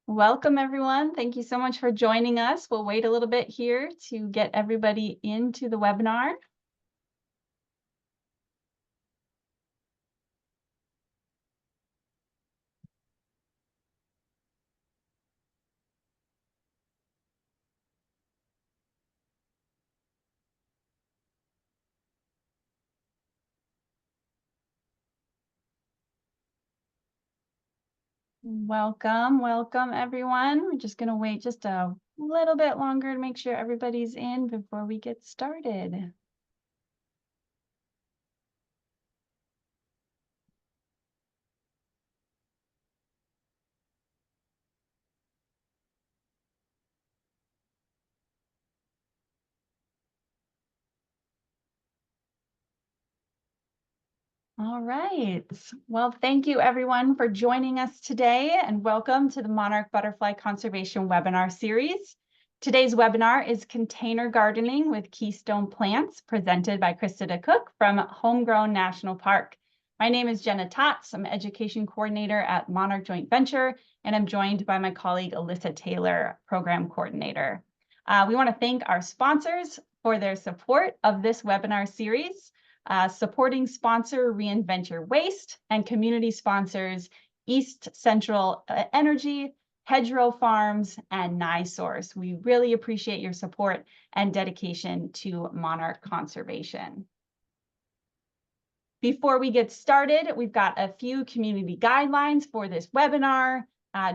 Welcome, everyone. Thank you so much for joining us. We'll wait a little bit here to get everybody into the webinar. Welcome, everyone. We're just going to wait just a little bit longer to make sure everybody's in before we get started. All right. Well, thank you everyone for joining us today, and welcome to the Monarch Butterfly Conservation webinar series. Today's webinar is Container Gardening with Keystone Plants, presented by Krista De Cooke from Homegrown National Park. My name is Jenna Tots. I'm Education Coordinator at Monarch Joint Venture, and I'm joined by my colleague Alyssa Taylor, Program Coordinator. We want to thank our sponsors for their support of this webinar series. Supporting sponsor Reinvent Your Waste and community sponsors East Central Energy, Hedgerow Farms, and NiSource. We really appreciate your support and dedication to monarch conservation. Before we get started, we've got a few community guidelines for this webinar.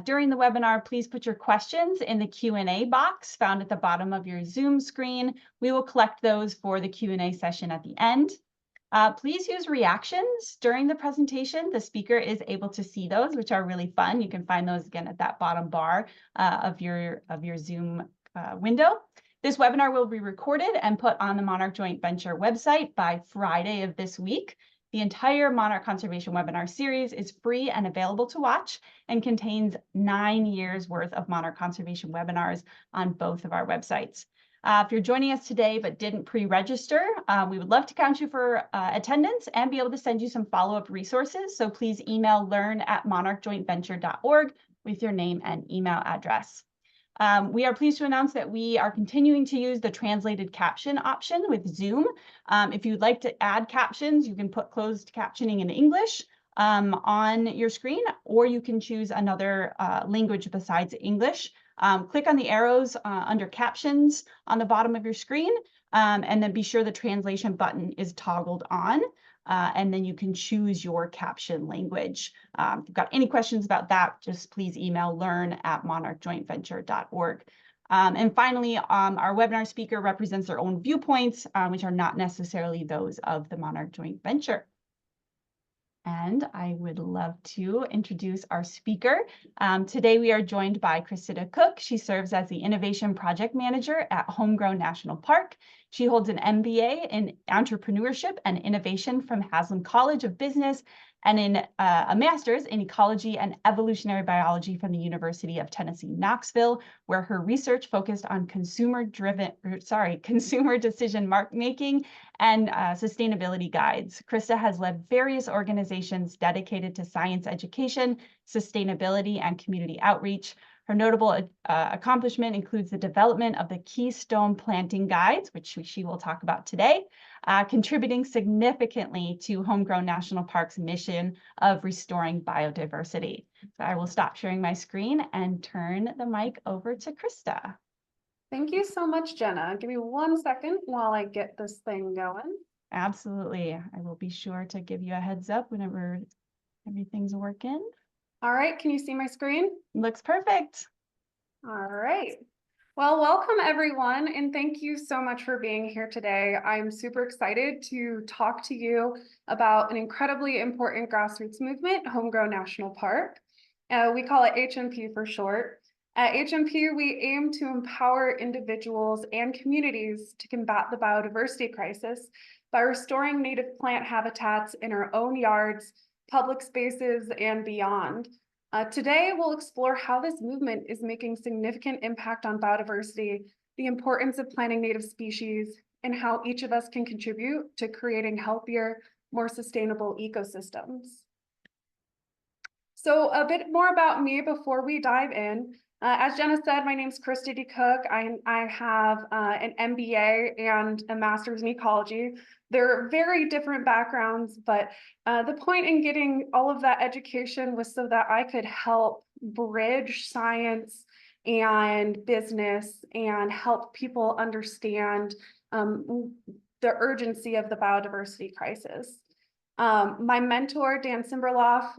During the webinar, please put your questions in the Q&A box found at the bottom of your Zoom screen. We will collect those for the Q&A session at the end. Please use reactions during the presentation. The speaker is able to see those, which are really fun. You can find those again at that bottom bar of your Zoom window. This webinar will be recorded and put on the Monarch Joint Venture website by Friday of this week. The entire Monarch Conservation webinar series is free and available to watch and contains 9 years worth of Monarch Conservation webinars on both of our websites. If you're joining us today but didn't pre-register, we would love to count you for attendance and be able to send you some follow-up resources. So please email learn@monarchjointventure.org with your name and email address. We are pleased to announce that we are continuing to use the translated caption option with Zoom. If you'd like to add captions, you can put closed captioning in English on your screen, or you can choose another language besides English. Click on the arrows under captions on the bottom of your screen, and then be sure the translation button is toggled on, and then you can choose your caption language. If you've got any questions about that, just please email learn@monarchjointventure.org. And finally, our webinar speaker represents their own viewpoints, which are not necessarily those of the Monarch Joint Venture. And I would love to introduce our speaker. Today we are joined by Krista De Cooke. She serves as the Innovation Project Manager at Homegrown National Park. She holds an MBA in Entrepreneurship and Innovation from Haslam College of Business and a master's in Ecology and Evolutionary Biology from the University of Tennessee, Knoxville, where her research focused on consumer decision making and sustainability guides. Krista has led various organizations dedicated to science education, sustainability, and community outreach. Her notable accomplishment includes the development of the Keystone Planting Guides, which she will talk about today, contributing significantly to Homegrown National Park's mission of restoring biodiversity. So I will stop sharing my screen and turn the mic over to Krista. Thank you so much, Jenna. Give me 1 second while I get this thing going. Absolutely. I will be sure to give you a heads up whenever everything's working. All right, can you see my screen? Looks perfect. All right. Well, welcome everyone, and thank you so much for being here today. I'm super excited to talk to you about an incredibly important grassroots movement, Homegrown National Park. We call it HNP for short. At HNP, we aim to empower individuals and communities to combat the biodiversity crisis by restoring native plant habitats in our own yards, public spaces, and beyond. Today, we'll explore how this movement is making significant impact on biodiversity, the importance of planting native species, and how each of us can contribute to creating healthier, more sustainable ecosystems. So a bit more about me before we dive in. As Jenna said, my name is Krista De Cooke. I have an MBA and a master's in ecology. They're very different backgrounds, but the point in getting all of that education was so that I could help bridge science and business and help people understand the urgency of the biodiversity crisis. My mentor, Dan Simberloff,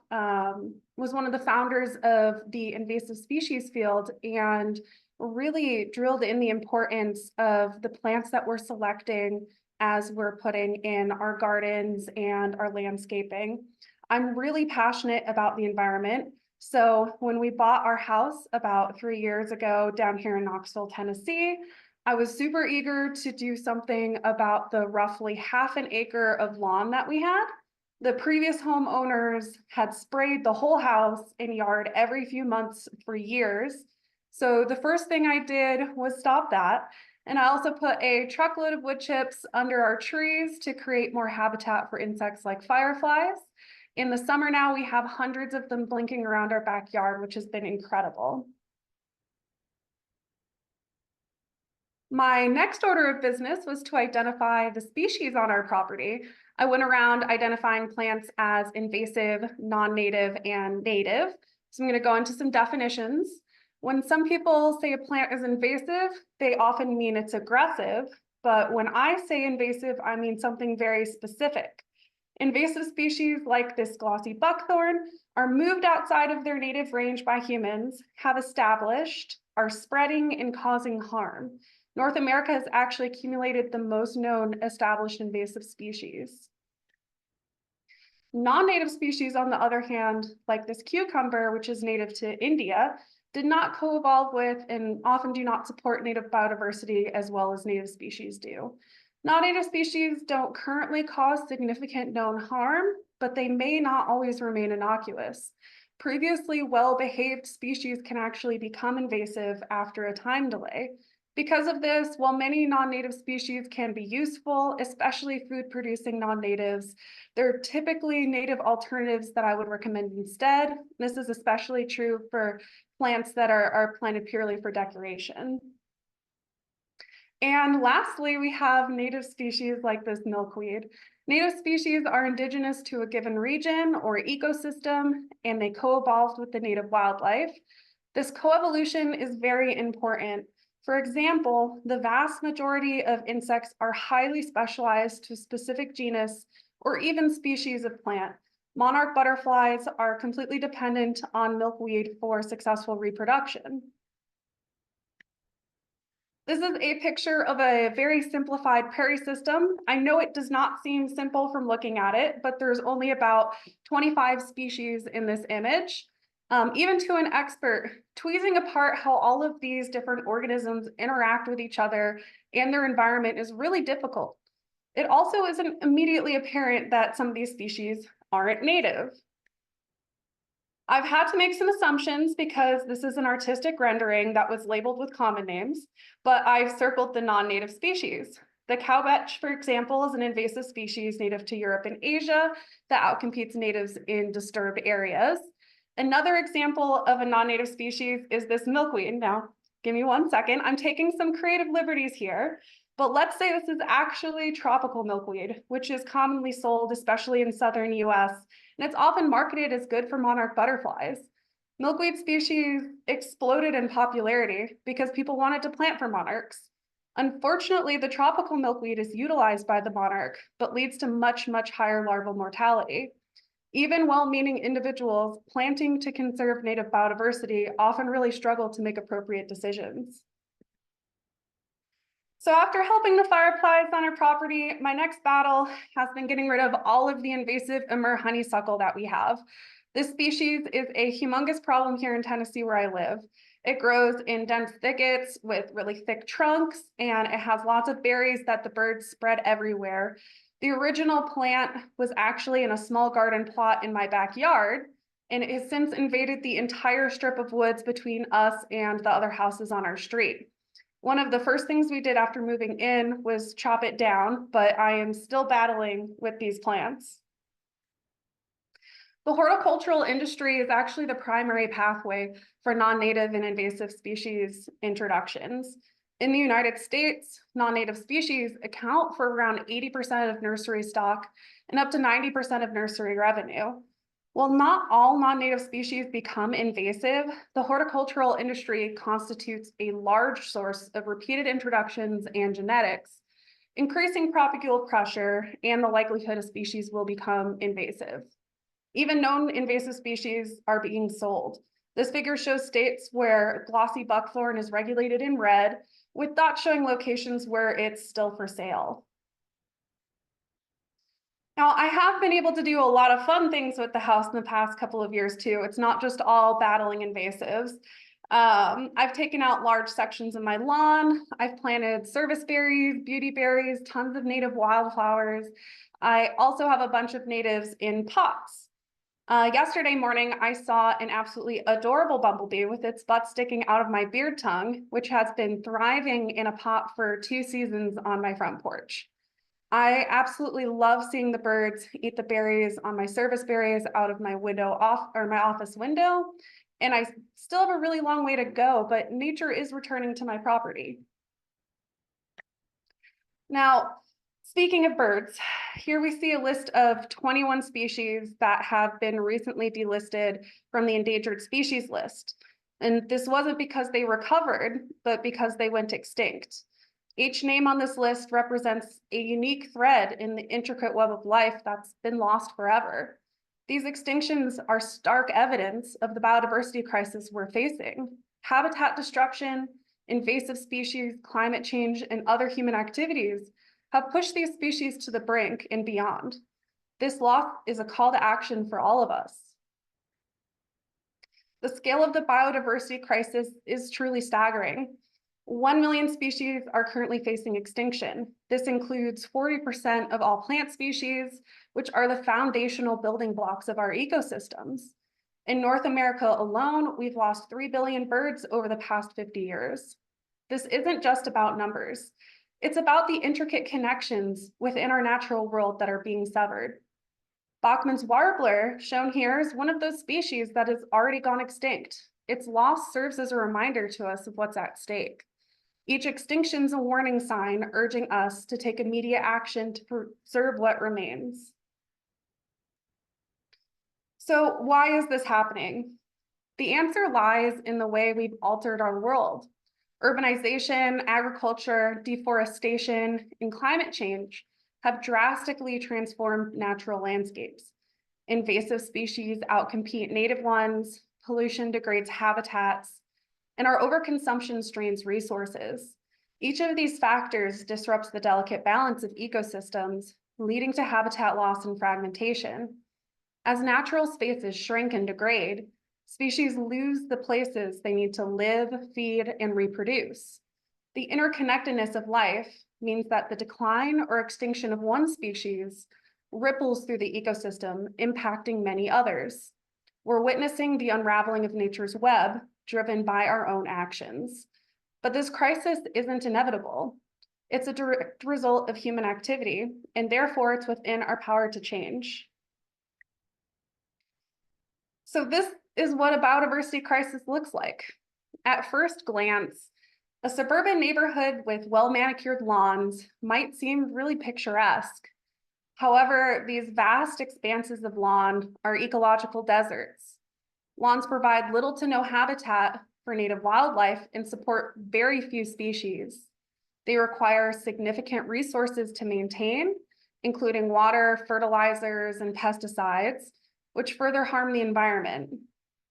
was one of the founders of the invasive species field and really drilled in the importance of the plants that we're selecting as we're putting in our gardens and our landscaping. I'm really passionate about the environment. So when we bought our house about 3 years ago down here in Knoxville, Tennessee, I was super eager to do something about the roughly half an acre of lawn that we had. The previous homeowners had sprayed the whole house and yard every few months for years. So the first thing I did was stop that. And I also put a truckload of wood chips under our trees to create more habitat for insects like fireflies. In the summer now, we have hundreds of them blinking around our backyard, which has been incredible. My next order of business was to identify the species on our property. I went around identifying plants as invasive, non-native, and native. So I'm going to go into some definitions. When some people say a plant is invasive, they often mean it's aggressive. But when I say invasive, I mean something very specific. Invasive species like this glossy buckthorn are moved outside of their native range by humans, have established, are spreading and causing harm. North America has actually accumulated the most known established invasive species. Non-native species, on the other hand, like this cucumber, which is native to India, did not co-evolve with and often do not support native biodiversity as well as native species do. Non-native species don't currently cause significant known harm, but they may not always remain innocuous. Previously well-behaved species can actually become invasive after a time delay. Because of this, while many non-native species can be useful, especially food-producing non-natives, they're typically native alternatives that I would recommend instead. This is especially true for plants that are planted purely for decoration. And lastly, we have native species like this milkweed. Native species are indigenous to a given region or ecosystem, and they co-evolved with the native wildlife. This coevolution is very important. For example, the vast majority of insects are highly specialized to a specific genus or even species of plant. Monarch butterflies are completely dependent on milkweed for successful reproduction. This is a picture of a very simplified prairie system. I know it does not seem simple from looking at it, but there's only about 25 species in this image. Even to an expert, tweezing apart how all of these different organisms interact with each other and their environment is really difficult. It also isn't immediately apparent that some of these species aren't native. I've had to make some assumptions because this is an artistic rendering that was labeled with common names, but I've circled the non-native species. The cowbetch, for example, is an invasive species native to Europe and Asia that outcompetes natives in disturbed areas. Another example of a non-native species is this milkweed. Now, give me 1 second. I'm taking some creative liberties here, but let's say this is actually tropical milkweed, which is commonly sold, especially in southern US, and it's often marketed as good for monarch butterflies. Milkweed species exploded in popularity because people wanted to plant for monarchs. Unfortunately, the tropical milkweed is utilized by the monarch, but leads to much, much higher larval mortality. Even well-meaning individuals planting to conserve native biodiversity often really struggle to make appropriate decisions. So after helping the fireflies on our property, my next battle has been getting rid of all of the invasive Amur honeysuckle that we have. This species is a humongous problem here in Tennessee where I live. It grows in dense thickets with really thick trunks, and it has lots of berries that the birds spread everywhere. The original plant was actually in a small garden plot in my backyard, and it has since invaded the entire strip of woods between us and the other houses on our street. One of the first things we did after moving in was chop it down, but I am still battling with these plants. The horticultural industry is actually the primary pathway for non-native and invasive species introductions. In the United States, non-native species account for around 80% of nursery stock and up to 90% of nursery revenue. While not all non-native species become invasive, the horticultural industry constitutes a large source of repeated introductions and genetics, increasing crop yield pressure and the likelihood a species will become invasive. Even known invasive species are being sold. This figure shows states where glossy buckthorn is regulated in red, with dots showing locations where it's still for sale. Now, I have been able to do a lot of fun things with the house in the past couple of years too. It's not just all battling invasives. I've taken out large sections of my lawn. I've planted service berries, beauty berries, tons of native wildflowers. I also have a bunch of natives in pots. Yesterday morning, I saw an absolutely adorable bumblebee with its butt sticking out of my beard tongue, which has been thriving in a pot for 2 seasons on my front porch. I absolutely love seeing the birds eat the berries on my service berries out of my my office window. And I still have a really long way to go, but nature is returning to my property. Now, speaking of birds, here we see a list of 21 species that have been recently delisted from the endangered species list. And this wasn't because they recovered, but because they went extinct. Each name on this list represents a unique thread in the intricate web of life that's been lost forever. These extinctions are stark evidence of the biodiversity crisis we're facing. Habitat destruction, invasive species, climate change, and other human activities have pushed these species to the brink and beyond. This loss is a call to action for all of us. The scale of the biodiversity crisis is truly staggering. 1 million species are currently facing extinction. This includes 40% of all plant species, which are the foundational building blocks of our ecosystems. In North America alone, we've lost 3 billion birds over the past 50 years. This isn't just about numbers. It's about the intricate connections within our natural world that are being severed. Bachman's warbler, shown here, is one of those species that has already gone extinct. Its loss serves as a reminder to us of what's at stake. Each extinction is a warning sign urging us to take immediate action to preserve what remains. So why is this happening? The answer lies in the way we've altered our world. Urbanization, agriculture, deforestation, and climate change have drastically transformed natural landscapes. Invasive species outcompete native ones, pollution degrades habitats, and our overconsumption strains resources. Each of these factors disrupts the delicate balance of ecosystems, leading to habitat loss and fragmentation. As natural spaces shrink and degrade, species lose the places they need to live, feed, and reproduce. The interconnectedness of life means that the decline or extinction of one species ripples through the ecosystem, impacting many others. We're witnessing the unraveling of nature's web, driven by our own actions. But this crisis isn't inevitable. It's a direct result of human activity, and therefore it's within our power to change. So this is what a biodiversity crisis looks like. At first glance, a suburban neighborhood with well-manicured lawns might seem really picturesque. However, these vast expanses of lawn are ecological deserts. Lawns provide little to no habitat for native wildlife and support very few species. They require significant resources to maintain, including water, fertilizers, and pesticides, which further harm the environment.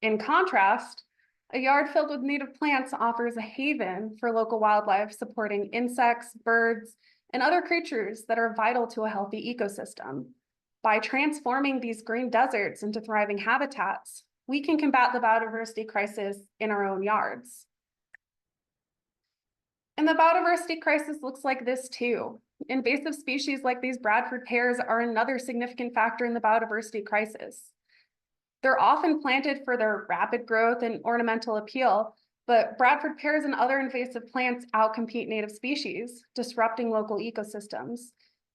In contrast, a yard filled with native plants offers a haven for local wildlife, supporting insects, birds, and other creatures that are vital to a healthy ecosystem. By transforming these green deserts into thriving habitats, we can combat the biodiversity crisis in our own yards. And the biodiversity crisis looks like this too. Invasive species like these Bradford pears are another significant factor in the biodiversity crisis. They're often planted for their rapid growth and ornamental appeal, But Bradford pears and other invasive plants outcompete native species, disrupting local ecosystems.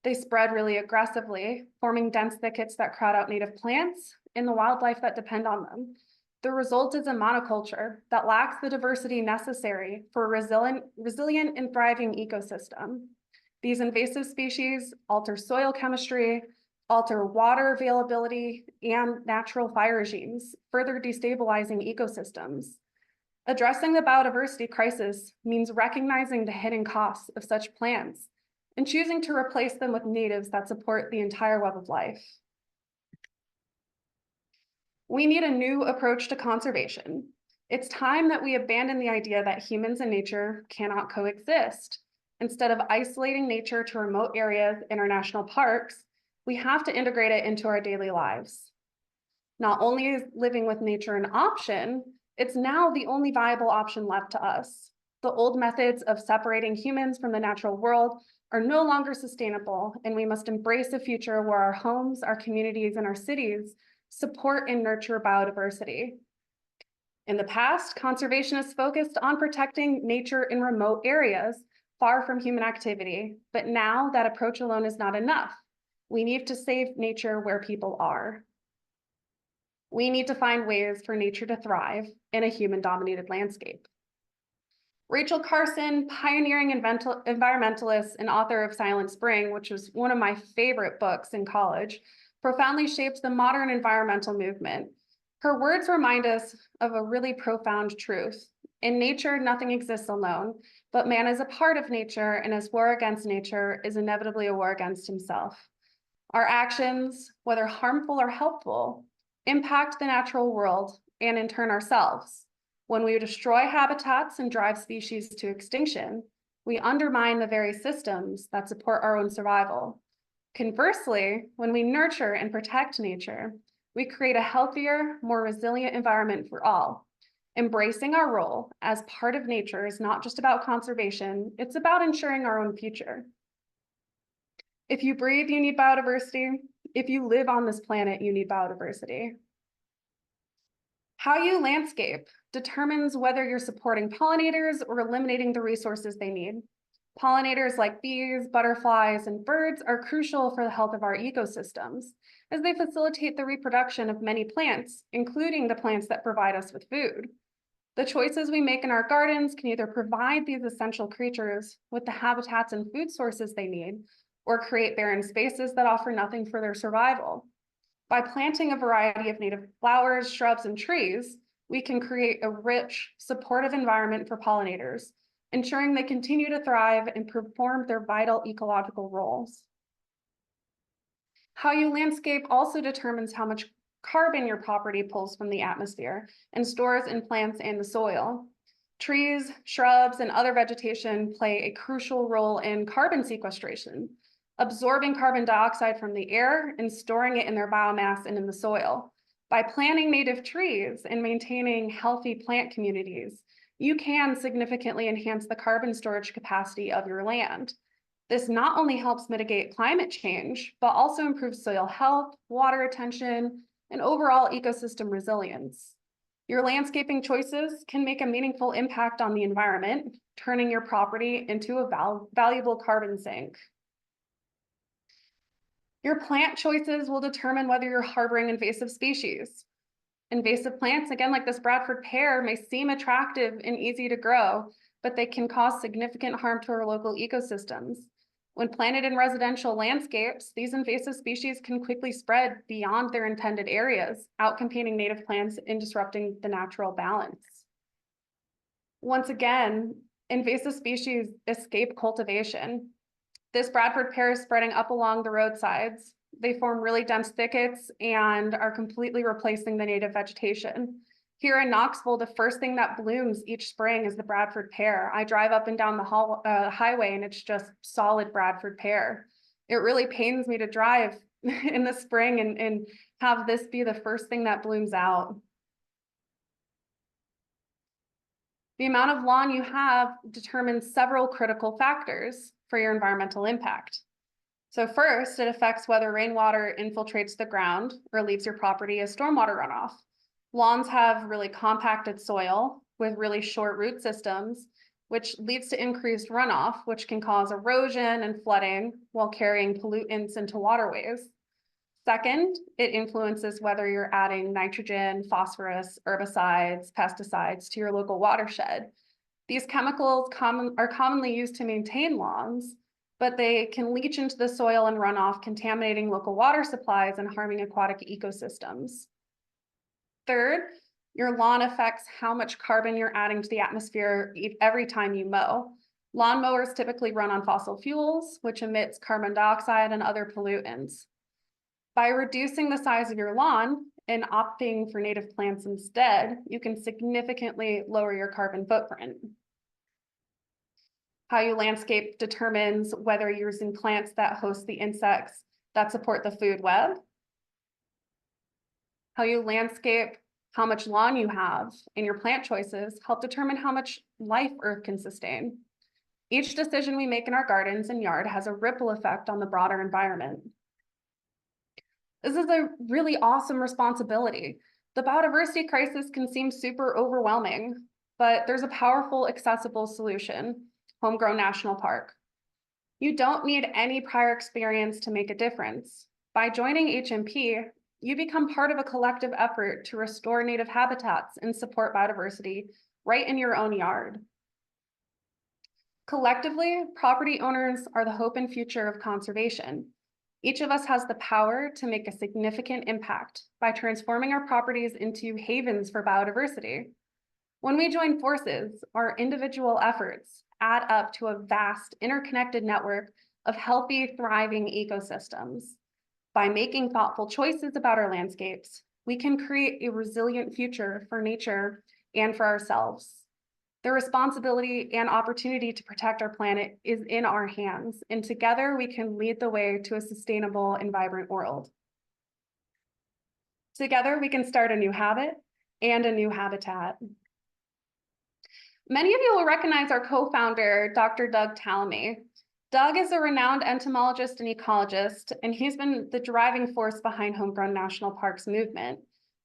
They spread really aggressively, forming dense thickets that crowd out native plants and the wildlife that depend on them. The result is a monoculture that lacks the diversity necessary for a resilient and thriving ecosystem. These invasive species alter soil chemistry, alter water availability, and natural fire regimes, further destabilizing ecosystems. Addressing the biodiversity crisis means recognizing the hidden costs of such plants and choosing to replace them with natives that support the entire web of life. We need a new approach to conservation. It's time that we abandon the idea that humans and nature cannot coexist. Instead of isolating nature to remote areas in our national parks, we have to integrate it into our daily lives. Not only is living with nature an option, it's now the only viable option left to us. The old methods of separating humans from the natural world are no longer sustainable, and we must embrace a future where our homes, our communities, and our cities support and nurture biodiversity. In the past, conservationists focused on protecting nature in remote areas far from human activity, but now that approach alone is not enough. We need to save nature where people are. We need to find ways for nature to thrive in a human-dominated landscape. Rachel Carson, pioneering environmentalist and author of Silent Spring, which was one of my favorite books in college, profoundly shaped the modern environmental movement. Her words remind us of a really profound truth. In nature, nothing exists alone, but man is a part of nature, and his war against nature is inevitably a war against himself. Our actions, whether harmful or helpful, impact the natural world and in turn ourselves. When we destroy habitats and drive species to extinction, we undermine the very systems that support our own survival. Conversely, when we nurture and protect nature, we create a healthier, more resilient environment for all. Embracing our role as part of nature is not just about conservation, it's about ensuring our own future. If you breathe, you need biodiversity. If you live on this planet, you need biodiversity. How you landscape determines whether you're supporting pollinators or eliminating the resources they need. Pollinators like bees, butterflies, and birds are crucial for the health of our ecosystems, as they facilitate the reproduction of many plants, including the plants that provide us with food. The choices we make in our gardens can either provide these essential creatures with the habitats and food sources they need, or create barren spaces that offer nothing for their survival. By planting a variety of native flowers, shrubs, and trees, we can create a rich, supportive environment for pollinators, ensuring they continue to thrive and perform their vital ecological roles. How you landscape also determines how much carbon your property pulls from the atmosphere and stores in plants and the soil. Trees, shrubs, and other vegetation play a crucial role in carbon sequestration, absorbing carbon dioxide from the air and storing it in their biomass and in the soil. By planting native trees and maintaining healthy plant communities, you can significantly enhance the carbon storage capacity of your land. This not only helps mitigate climate change, but also improves soil health, water retention, and overall ecosystem resilience. Your landscaping choices can make a meaningful impact on the environment, turning your property into a valuable carbon sink. Your plant choices will determine whether you're harboring invasive species. Invasive plants, again, like this Bradford pear, may seem attractive and easy to grow, but they can cause significant harm to our local ecosystems. When planted in residential landscapes, these invasive species can quickly spread beyond their intended areas, outcompeting native plants and disrupting the natural balance. Once again, invasive species escape cultivation. This Bradford pear is spreading up along the roadsides. They form really dense thickets and are completely replacing the native vegetation. Here in Knoxville, the first thing that blooms each spring is the Bradford pear. I drive up and down the highway and it's just solid Bradford pear. It really pains me to drive in the spring and have this be the first thing that blooms out. The amount of lawn you have determines several critical factors for your environmental impact. So first, it affects whether rainwater infiltrates the ground or leaves your property as stormwater runoff. Lawns have really compacted soil, with really short root systems, which leads to increased runoff, which can cause erosion and flooding while carrying pollutants into waterways. Second, it influences whether you're adding nitrogen, phosphorus, herbicides, pesticides to your local watershed. These chemicals are commonly used to maintain lawns, but they can leach into the soil and runoff, contaminating local water supplies and harming aquatic ecosystems. Third, your lawn affects how much carbon you're adding to the atmosphere every time you mow. Lawn mowers typically run on fossil fuels, which emits carbon dioxide and other pollutants. By reducing the size of your lawn and opting for native plants instead, you can significantly lower your carbon footprint. How you landscape determines whether you're using plants that host the insects that support the food web. How you landscape, how much lawn you have, and your plant choices help determine how much life Earth can sustain. Each decision we make in our gardens and yard has a ripple effect on the broader environment. This is a really awesome responsibility. The biodiversity crisis can seem super overwhelming, but there's a powerful, accessible solution: Homegrown National Park. You don't need any prior experience to make a difference. By joining HNP, you become part of a collective effort to restore native habitats and support biodiversity right in your own yard. Collectively, property owners are the hope and future of conservation. Each of us has the power to make a significant impact by transforming our properties into havens for biodiversity. When we join forces, our individual efforts add up to a vast, interconnected network of healthy, thriving ecosystems. By making thoughtful choices about our landscapes, we can create a resilient future for nature and for ourselves. The responsibility and opportunity to protect our planet is in our hands, and together we can lead the way to a sustainable and vibrant world. Together we can start a new habit and a new habitat. Many of you will recognize our co-founder, Dr. Doug Tallamy. Doug is a renowned entomologist and ecologist, and he's been the driving force behind Homegrown National Parks movement.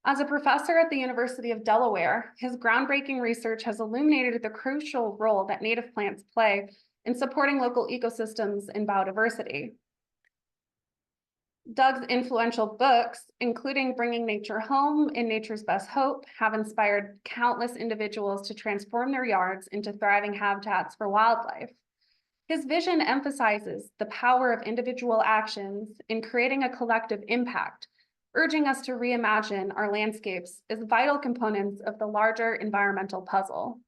As a professor at the University of Delaware, his groundbreaking research has illuminated the crucial role that native plants play in supporting local ecosystems and biodiversity. Doug's influential books, including Bringing Nature Home and Nature's Best Hope, have inspired countless individuals to transform their yards into thriving habitats for wildlife. His vision emphasizes the power of individual actions in creating a collective impact, urging us to reimagine our landscapes as vital components of the larger environmental puzzle.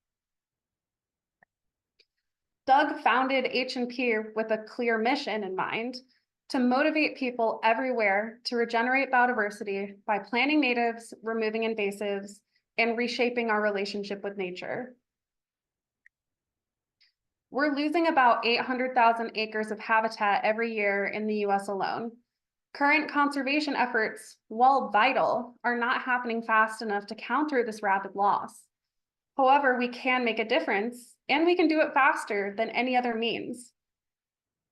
Doug founded HNP with a clear mission in mind: to motivate people everywhere to regenerate biodiversity by planting natives, removing invasives, and reshaping our relationship with nature. We're losing about 800,000 acres of habitat every year in the US alone. Current conservation efforts, while vital, are not happening fast enough to counter this rapid loss. However, we can make a difference, and we can do it faster than any other means.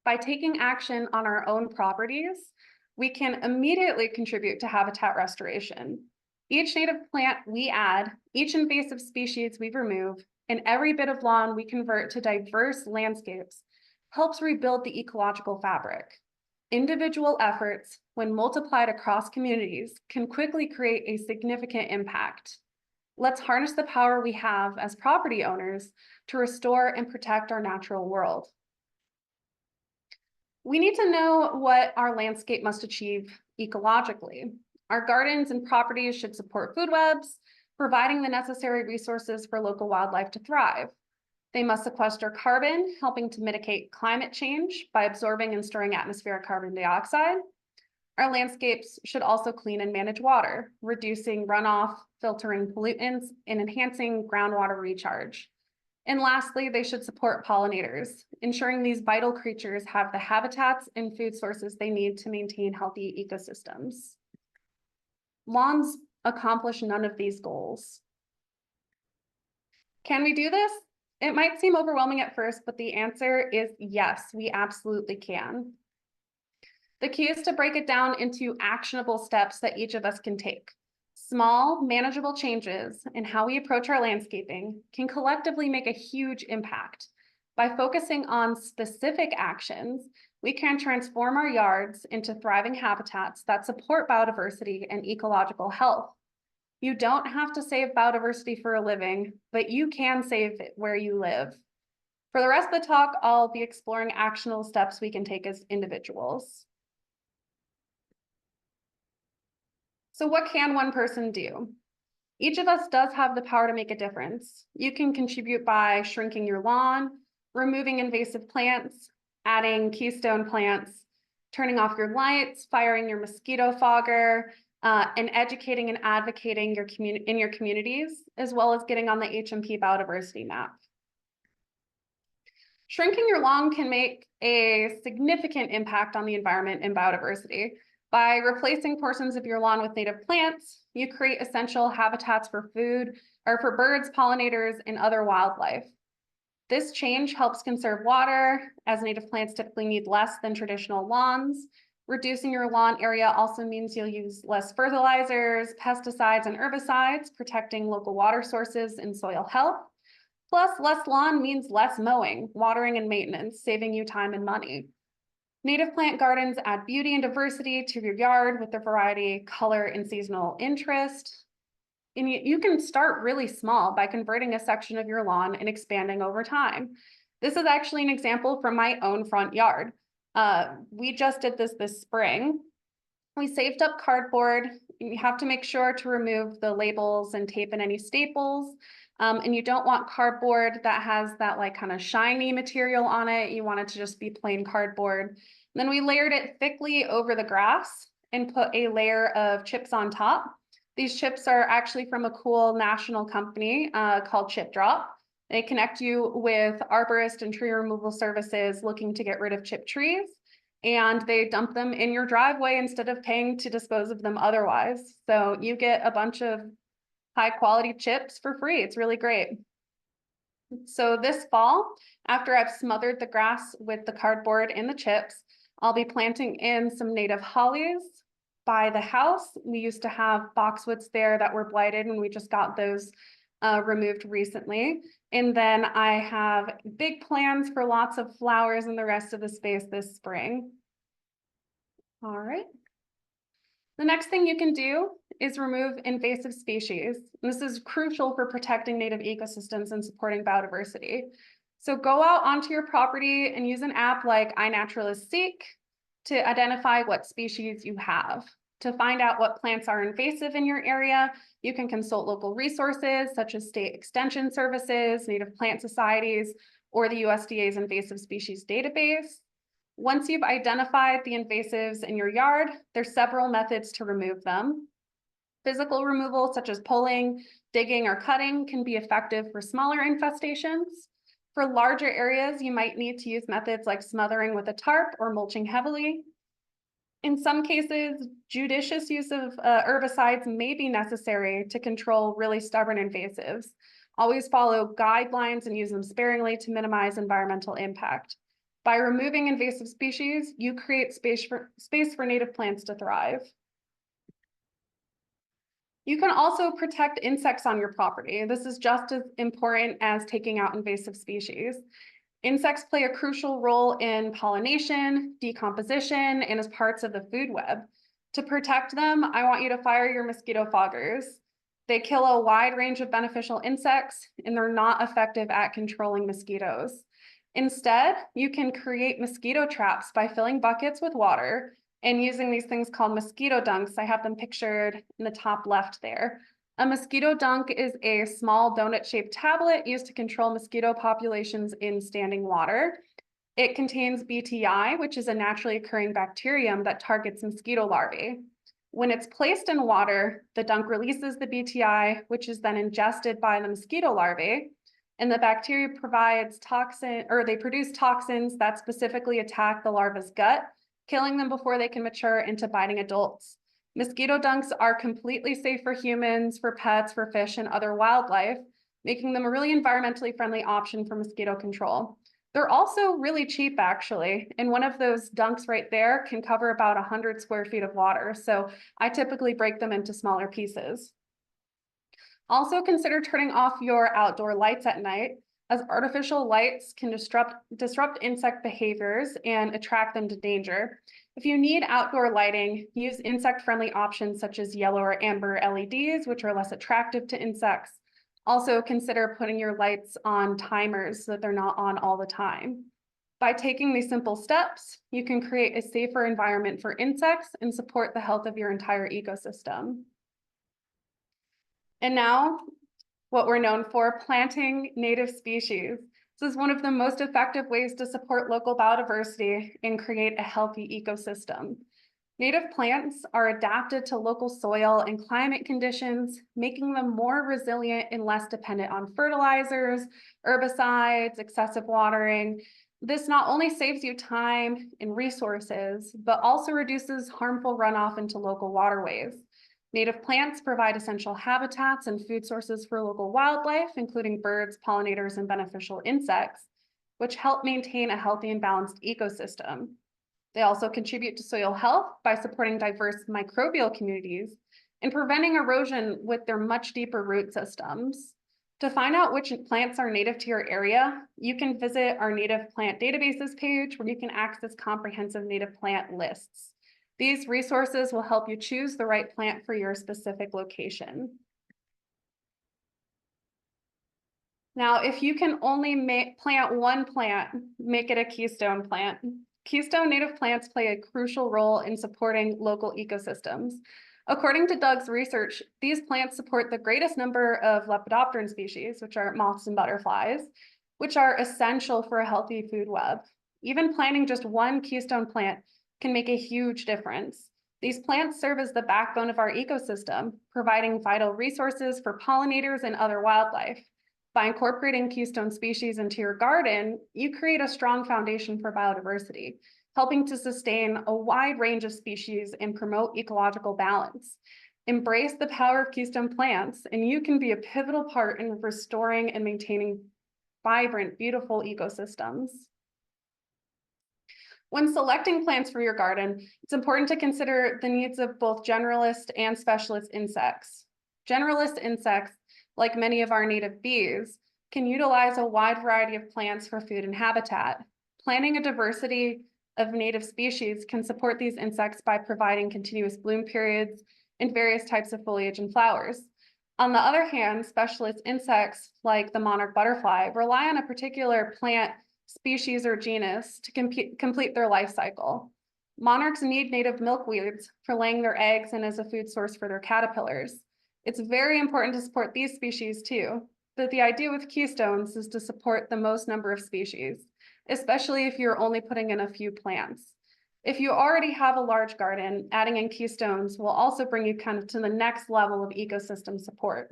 By taking action on our own properties, we can immediately contribute to habitat restoration. Each native plant we add, each invasive species we remove, and every bit of lawn we convert to diverse landscapes helps rebuild the ecological fabric. Individual efforts, when multiplied across communities, can quickly create a significant impact. Let's harness the power we have as property owners to restore and protect our natural world. We need to know what our landscape must achieve ecologically. Our gardens and properties should support food webs, providing the necessary resources for local wildlife to thrive. They must sequester carbon, helping to mitigate climate change by absorbing and storing atmospheric carbon dioxide. Our landscapes should also clean and manage water, reducing runoff, filtering pollutants, and enhancing groundwater recharge. And lastly, they should support pollinators, ensuring these vital creatures have the habitats and food sources they need to maintain healthy ecosystems. Lawns accomplish none of these goals. Can we do this? It might seem overwhelming at first, but the answer is yes, we absolutely can. The key is to break it down into actionable steps that each of us can take. Small, manageable changes in how we approach our landscaping can collectively make a huge impact. By focusing on specific actions, we can transform our yards into thriving habitats that support biodiversity and ecological health. You don't have to save biodiversity for a living, but you can save it where you live. For the rest of the talk, I'll be exploring actionable steps we can take as individuals. So what can one person do? Each of us does have the power to make a difference. You can contribute by shrinking your lawn, removing invasive plants, adding Keystone Plants, turning off your lights, firing your mosquito fogger, and educating and advocating in your communities, as well as getting on the HMP biodiversity map. Shrinking your lawn can make a significant impact on the environment and biodiversity. By replacing portions of your lawn with native plants, you create essential habitats for food or for birds, pollinators, and other wildlife. This change helps conserve water, as native plants typically need less than traditional lawns. Reducing your lawn area also means you'll use less fertilizers, pesticides, and herbicides, protecting local water sources and soil health. Plus, less lawn means less mowing, watering, and maintenance, saving you time and money. Native plant gardens add beauty and diversity to your yard with their variety, color, and seasonal interest. And you can start really small by converting a section of your lawn and expanding over time. This is actually an example from my own front yard. We just did this spring. We saved up cardboard. You have to make sure to remove the labels and tape and any staples. And you don't want cardboard that has that like kind of shiny material on it. You want it to just be plain cardboard. And then we layered it thickly over the grass and put a layer of chips on top. These chips are actually from a cool national company called Chip Drop. They connect you with arborist and tree removal services looking to get rid of chipped trees, and they dump them in your driveway instead of paying to dispose of them otherwise. So you get a bunch of high quality chips for free. It's really great. So this fall, after I've smothered the grass with the cardboard and the chips, I'll be planting in some native hollies by the house. We used to have boxwoods there that were blighted, and we just got those removed recently. And then I have big plans for lots of flowers in the rest of the space this spring. All right. The next thing you can do is remove invasive species. This is crucial for protecting native ecosystems and supporting biodiversity. So go out onto your property and use an app like iNaturalist Seek to identify what species you have. To find out what plants are invasive in your area, you can consult local resources such as state extension services, native plant societies, or the USDA's invasive species database. Once you've identified the invasives in your yard, there's several methods to remove them. Physical removal, such as pulling, digging, or cutting, can be effective for smaller infestations. For larger areas, you might need to use methods like smothering with a tarp or mulching heavily. In some cases, judicious use of herbicides may be necessary to control really stubborn invasives. Always follow guidelines and use them sparingly to minimize environmental impact. By removing invasive species, you create space for native plants to thrive. You can also protect insects on your property. This is just as important as taking out invasive species. Insects play a crucial role in pollination, decomposition, and as parts of the food web. To protect them, I want you to fire your mosquito foggers. They kill a wide range of beneficial insects, and they're not effective at controlling mosquitoes. Instead, you can create mosquito traps by filling buckets with water and using these things called mosquito dunks. I have them pictured in the top left there. A mosquito dunk is a small donut-shaped tablet used to control mosquito populations in standing water. It contains BTI, which is a naturally occurring bacterium that targets mosquito larvae. When it's placed in water, the dunk releases the BTI, which is then ingested by the mosquito larvae. And the bacteria produce toxins that specifically attack the larva's gut, killing them before they can mature into biting adults. Mosquito dunks are completely safe for humans, for pets, for fish, and other wildlife, making them a really environmentally friendly option for mosquito control. They're also really cheap, actually. And one of those dunks right there can cover about 100 square feet of water. So I typically break them into smaller pieces. Also consider turning off your outdoor lights at night, as artificial lights can disrupt insect behaviors and attract them to danger. If you need outdoor lighting, use insect-friendly options such as yellow or amber LEDs, which are less attractive to insects. Also consider putting your lights on timers so that they're not on all the time. By taking these simple steps, you can create a safer environment for insects and support the health of your entire ecosystem. And now, what we're known for, planting native species. This is one of the most effective ways to support local biodiversity and create a healthy ecosystem. Native plants are adapted to local soil and climate conditions, making them more resilient and less dependent on fertilizers, herbicides, excessive watering. This not only saves you time and resources, but also reduces harmful runoff into local waterways. Native plants provide essential habitats and food sources for local wildlife, including birds, pollinators, and beneficial insects, which help maintain a healthy and balanced ecosystem. They also contribute to soil health by supporting diverse microbial communities and preventing erosion with their much deeper root systems. To find out which plants are native to your area, you can visit our native plant databases page where you can access comprehensive native plant lists. These resources will help you choose the right plant for your specific location. Now, if you can only plant one plant, make it a keystone plant. Keystone native plants play a crucial role in supporting local ecosystems. According to Doug's research, these plants support the greatest number of lepidopteran species, which are moths and butterflies, which are essential for a healthy food web. Even planting just one keystone plant can make a huge difference. These plants serve as the backbone of our ecosystem, providing vital resources for pollinators and other wildlife. By incorporating keystone species into your garden, you create a strong foundation for biodiversity, helping to sustain a wide range of species and promote ecological balance. Embrace the power of keystone plants, and you can be a pivotal part in restoring and maintaining vibrant, beautiful ecosystems. When selecting plants for your garden, it's important to consider the needs of both generalist and specialist insects. Generalist insects, like many of our native bees, can utilize a wide variety of plants for food and habitat. Planting a diversity of native species can support these insects by providing continuous bloom periods and various types of foliage and flowers. On the other hand, specialist insects like the monarch butterfly rely on a particular plant species or genus to complete their life cycle. Monarchs need native milkweeds for laying their eggs and as a food source for their caterpillars. It's very important to support these species too, but the idea with keystones is to support the most number of species, especially if you're only putting in a few plants. If you already have a large garden, adding in keystones will also bring you kind of to the next level of ecosystem support.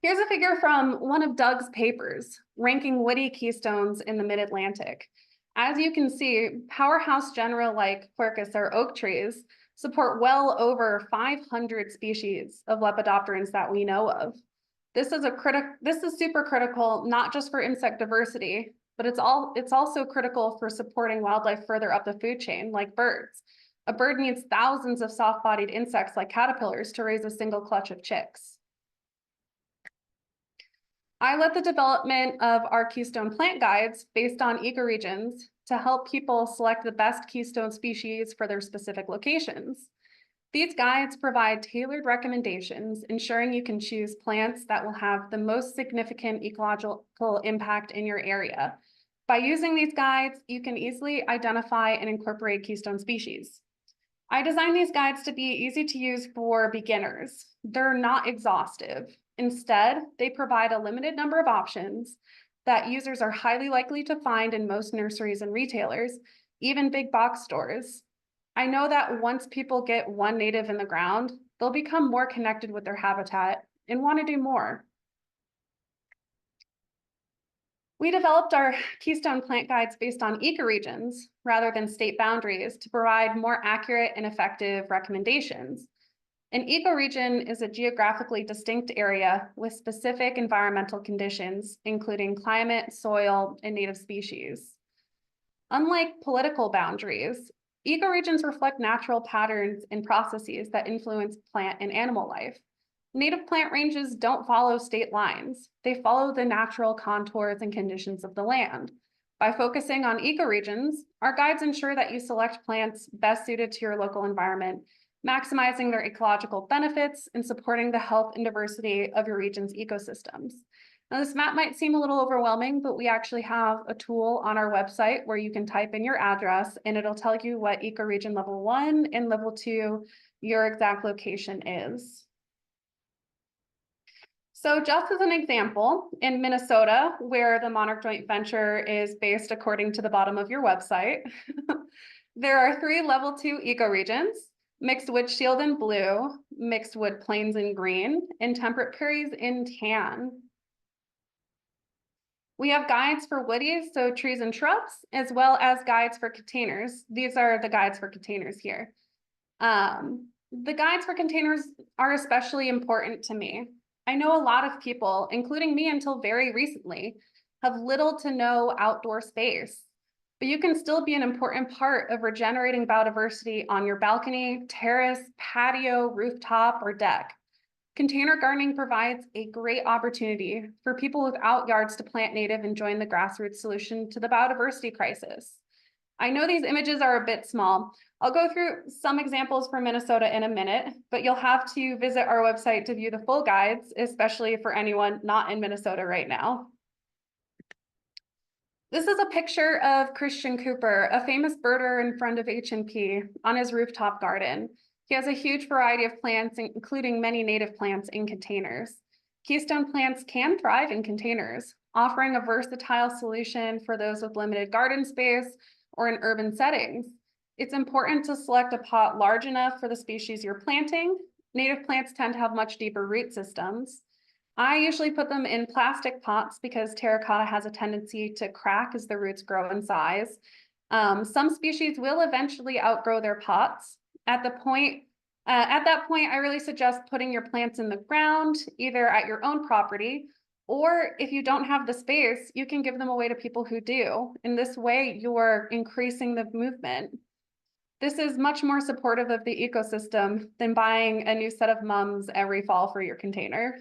Here's a figure from one of Doug's papers, ranking woody keystones in the mid-Atlantic. As you can see, powerhouse genera like quercus or oak trees support well over 500 species of lepidopterans that we know of. This is super critical, not just for insect diversity, but it's also critical for supporting wildlife further up the food chain, like birds. A bird needs thousands of soft-bodied insects like caterpillars to raise a single clutch of chicks. I led the development of our Keystone Plant Guides based on ecoregions to help people select the best keystone species for their specific locations. These guides provide tailored recommendations, ensuring you can choose plants that will have the most significant ecological impact in your area. By using these guides, you can easily identify and incorporate keystone species. I designed these guides to be easy to use for beginners. They're not exhaustive. Instead, they provide a limited number of options that users are highly likely to find in most nurseries and retailers, even big box stores. I know that once people get one native in the ground, they'll become more connected with their habitat and want to do more. We developed our Keystone Plant Guides based on ecoregions rather than state boundaries to provide more accurate and effective recommendations. An ecoregion is a geographically distinct area with specific environmental conditions, including climate, soil, and native species. Unlike political boundaries, ecoregions reflect natural patterns and processes that influence plant and animal life. Native plant ranges don't follow state lines. They follow the natural contours and conditions of the land. By focusing on ecoregions, our guides ensure that you select plants best suited to your local environment, maximizing their ecological benefits and supporting the health and diversity of your region's ecosystems. Now, this map might seem a little overwhelming, but we actually have a tool on our website where you can type in your address and it'll tell you what ecoregion level 1 and level 2 your exact location is. So just as an example, in Minnesota, where the Monarch joint venture is based according to the bottom of your website, there are 3 level 2 ecoregions: mixed wood shield in blue, mixed wood plains in green, and temperate prairies in tan. We have guides for woodies, so trees and shrubs, as well as guides for containers. These are the guides for containers here. The guides for containers are especially important to me. I know a lot of people, including me until very recently, have little to no outdoor space, but you can still be an important part of regenerating biodiversity on your balcony, terrace, patio, rooftop, or deck. Container gardening provides a great opportunity for people without yards to plant native and join the grassroots solution to the biodiversity crisis. I know these images are a bit small. I'll go through some examples from Minnesota in a minute, but you'll have to visit our website to view the full guides, especially for anyone not in Minnesota right now. This is a picture of Christian Cooper, a famous birder and friend of H&P, on his rooftop garden. He has a huge variety of plants, including many native plants in containers. Keystone Plants can thrive in containers, offering a versatile solution for those with limited garden space or in urban settings. It's important to select a pot large enough for the species you're planting. Native plants tend to have much deeper root systems. I usually put them in plastic pots because terracotta has a tendency to crack as the roots grow in size. Some species will eventually outgrow their pots. At that point, I really suggest putting your plants in the ground, either at your own property, or if you don't have the space, you can give them away to people who do. In this way, you're increasing the movement. This is much more supportive of the ecosystem than buying a new set of mums every fall for your container.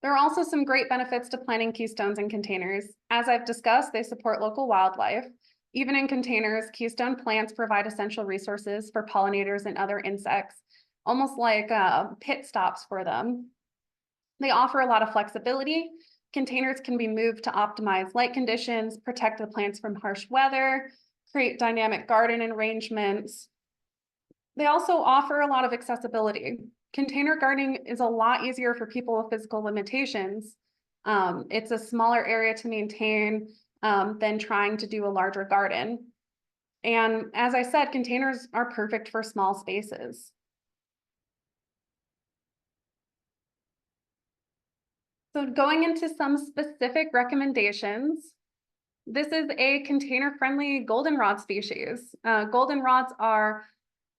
There are also some great benefits to planting keystones in containers. As I've discussed, they support local wildlife. Even in containers, keystone plants provide essential resources for pollinators and other insects, almost like pit stops for them. They offer a lot of flexibility. Containers can be moved to optimize light conditions, protect the plants from harsh weather, create dynamic garden arrangements. They also offer a lot of accessibility. Container gardening is a lot easier for people with physical limitations. It's a smaller area to maintain than trying to do a larger garden. And as I said, containers are perfect for small spaces. So going into some specific recommendations, this is a container-friendly goldenrod species. Goldenrods are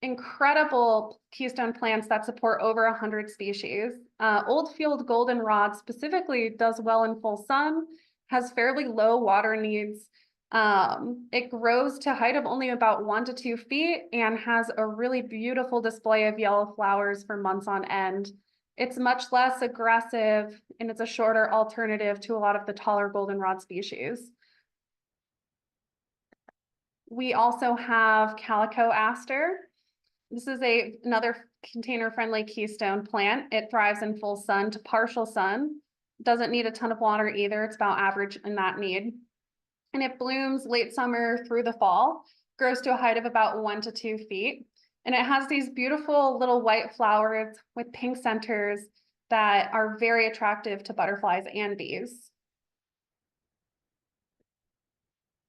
incredible keystone plants that support over 100 species. Old-field goldenrod specifically does well in full sun, has fairly low water needs. It grows to a height of only about 1 to 2 feet and has a really beautiful display of yellow flowers for months on end. It's much less aggressive and it's a shorter alternative to a lot of the taller goldenrod species. We also have calico aster. This is another container-friendly keystone plant. It thrives in full sun to partial sun. Doesn't need a ton of water either. It's about average in that need. And it blooms late summer through the fall, grows to a height of about 1 to 2 feet. And it has these beautiful little white flowers with pink centers that are very attractive to butterflies and bees.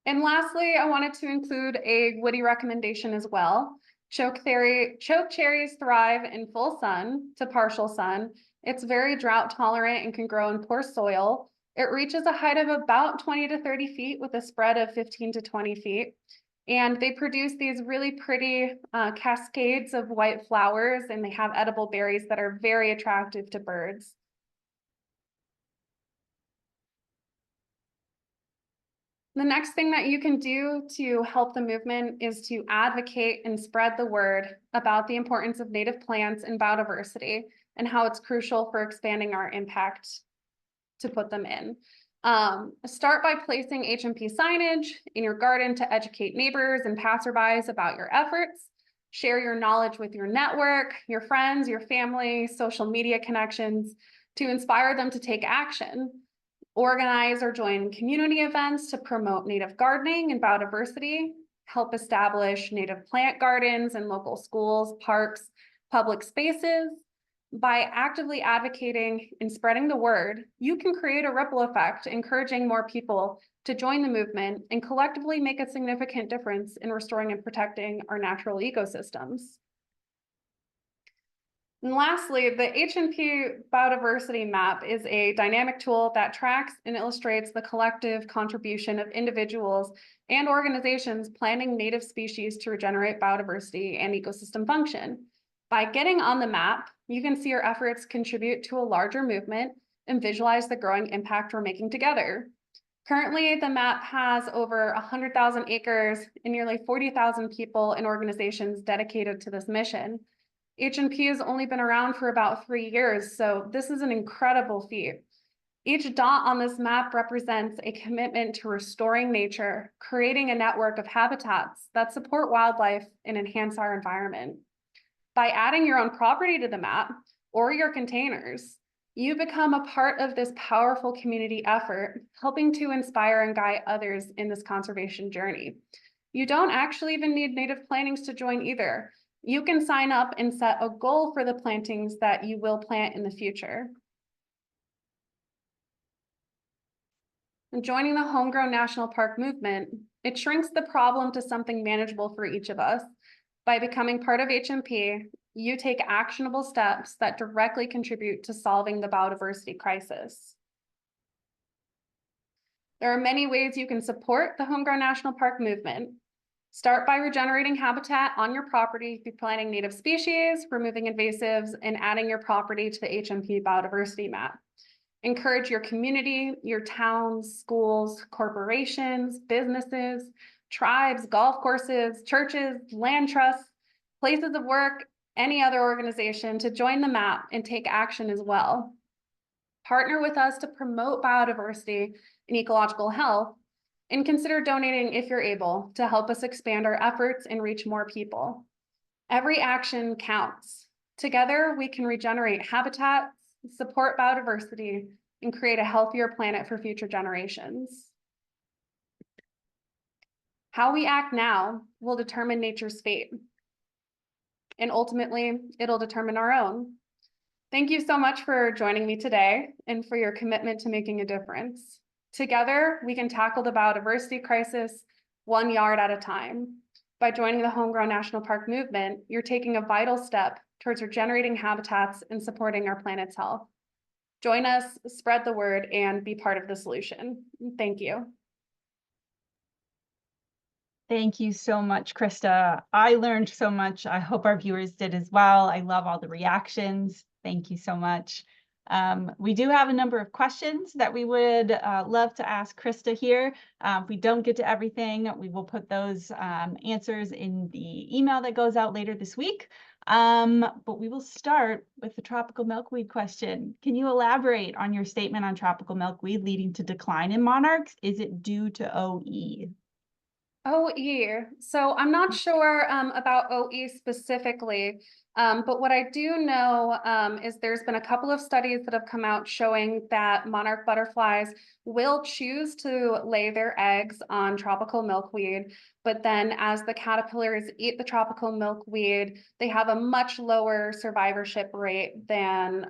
And lastly, I wanted to include a woody recommendation as well. Choke cherries thrive in full sun to partial sun. It's very drought tolerant and can grow in poor soil. It reaches a height of about 20 to 30 feet with a spread of 15 to 20 feet. And they produce these really pretty cascades of white flowers, and they have edible berries that are very attractive to birds. The next thing that you can do to help the movement is to advocate and spread the word about the importance of native plants and biodiversity and how it's crucial for expanding our impact to put them in. Start by placing HMP signage in your garden to educate neighbors and passerbys about your efforts. Share your knowledge with your network, your friends, your family, social media connections to inspire them to take action. Organize or join community events to promote native gardening and biodiversity. Help establish native plant gardens in local schools, parks, public spaces. By actively advocating and spreading the word, you can create a ripple effect, encouraging more people to join the movement and collectively make a significant difference in restoring and protecting our natural ecosystems. And lastly, the HMP Biodiversity Map is a dynamic tool that tracks and illustrates the collective contribution of individuals and organizations planting native species to regenerate biodiversity and ecosystem function. By getting on the map, you can see your efforts contribute to a larger movement and visualize the growing impact we're making together. Currently, the map has over 100,000 acres and nearly 40,000 people and organizations dedicated to this mission. HMP has only been around for about 3 years, so this is an incredible feat. Each dot on this map represents a commitment to restoring nature, creating a network of habitats that support wildlife and enhance our environment. By adding your own property to the map or your containers, you become a part of this powerful community effort, helping to inspire and guide others in this conservation journey. You don't actually even need native plantings to join either. You can sign up and set a goal for the plantings that you will plant in the future. And joining the Homegrown National Park movement, it shrinks the problem to something manageable for each of us. By becoming part of HMP, you take actionable steps that directly contribute to solving the biodiversity crisis. There are many ways you can support the Homegrown National Park movement. Start by regenerating habitat on your property through planting native species, removing invasives, and adding your property to the HMP biodiversity map. Encourage your community, your towns, schools, corporations, businesses, tribes, golf courses, churches, land trusts, places of work, any other organization to join the map and take action as well. Partner with us to promote biodiversity and ecological health, and consider donating if you're able to help us expand our efforts and reach more people. Every action counts. Together, we can regenerate habitats, support biodiversity, and create a healthier planet for future generations. How we act now will determine nature's fate. And ultimately, it'll determine our own. Thank you so much for joining me today and for your commitment to making a difference. Together, we can tackle the biodiversity crisis 1 yard at a time. By joining the Homegrown National Park movement, you're taking a vital step towards regenerating habitats and supporting our planet's health. Join us, spread the word, and be part of the solution. Thank you. Thank you so much, Krista. I learned so much. I hope our viewers did as well. I love all the reactions. Thank you so much. We do have a number of questions that we would love to ask Krista here. If we don't get to everything, we will put those answers in the email that goes out later this week. But we will start with the tropical milkweed question. Can you elaborate on your statement on tropical milkweed leading to decline in monarchs? Is it due to OE? OE. So I'm not sure about OE specifically, but what I do know is there's been a couple of studies that have come out showing that monarch butterflies will choose to lay their eggs on tropical milkweed, but then as the caterpillars eat the tropical milkweed, they have a much lower survivorship rate than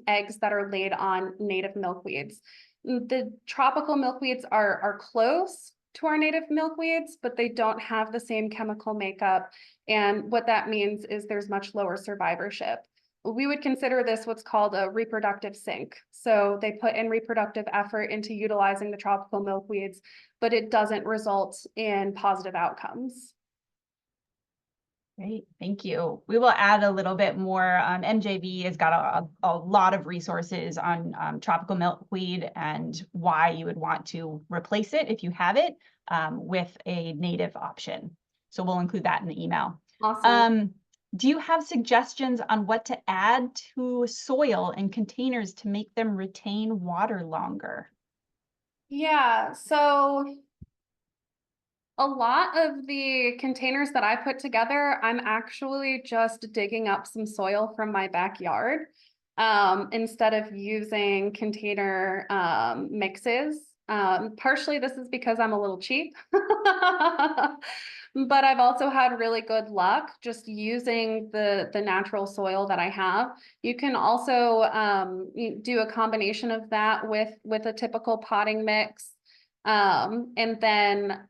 eggs that are laid on native milkweeds. The tropical milkweeds are close to our native milkweeds, but they don't have the same chemical makeup. And what that means is there's much lower survivorship. we would consider this what's called a reproductive sink. So they put in reproductive effort into utilizing the tropical milkweeds, but it doesn't result in positive outcomes. Great, thank you. We will add a little bit more. MJV has got a lot of resources on tropical milkweed and why you would want to replace it if you have it with a native option. So we'll include that in the email. Awesome. Do you have suggestions on what to add to soil and containers to make them retain water longer? Yeah, so a lot of the containers that I put together, I'm actually just digging up some soil from my backyard instead of using container mixes. Partially this is because I'm a little cheap, but I've also had really good luck just using the natural soil that I have. You can also do a combination of that with a typical potting mix. And then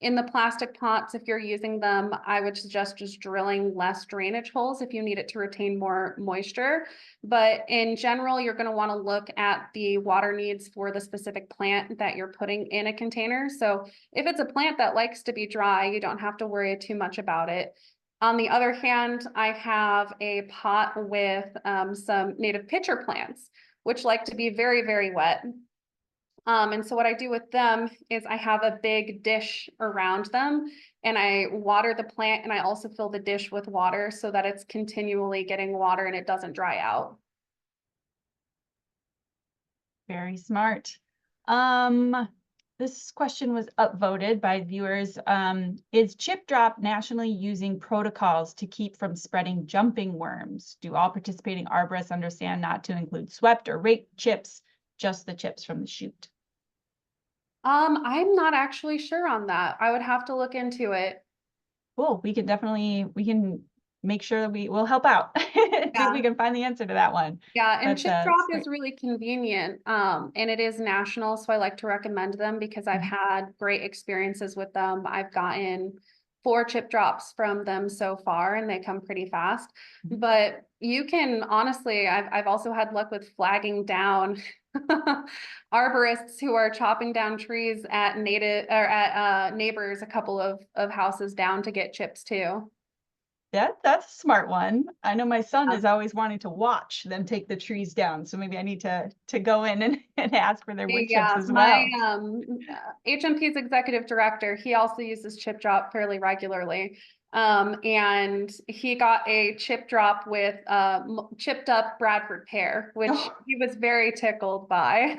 in the plastic pots, if you're using them, I would suggest just drilling less drainage holes if you need it to retain more moisture. But in general, you're going to want to look at the water needs for the specific plant that you're putting in a container. So if it's a plant that likes to be dry, you don't have to worry too much about it. On the other hand, I have a pot with some native pitcher plants, which like to be very, very wet. And so what I do with them is I have a big dish around them and I water the plant and I also fill the dish with water so that it's continually getting water and it doesn't dry out. Very smart. This question was upvoted by viewers. Is chip drop nationally using protocols to keep from spreading jumping worms? Do all participating arborists understand not to include swept or raked chips, just the chips from the shoot? I'm not actually sure on that. I would have to look into it. Cool. We can make sure that we will help out. See if we can find the answer to that one. Yeah, and But, chip drop great. is really convenient. And it is national, so I like to recommend them because I've had great experiences with them. I've gotten 4 chip drops from them so far, and they come pretty fast. But you can honestly, I've also had luck with flagging down arborists who are chopping down trees at neighbors a couple of houses down to get chips too. That's a smart one. I know my son Yeah. is always wanting to watch them take the trees down, so maybe I need to go in and ask for their wood chips Yeah, as my well. HMP's executive director, he also uses chip drop fairly regularly. And he got a chip drop with chipped up Bradford pear, which he was very tickled by.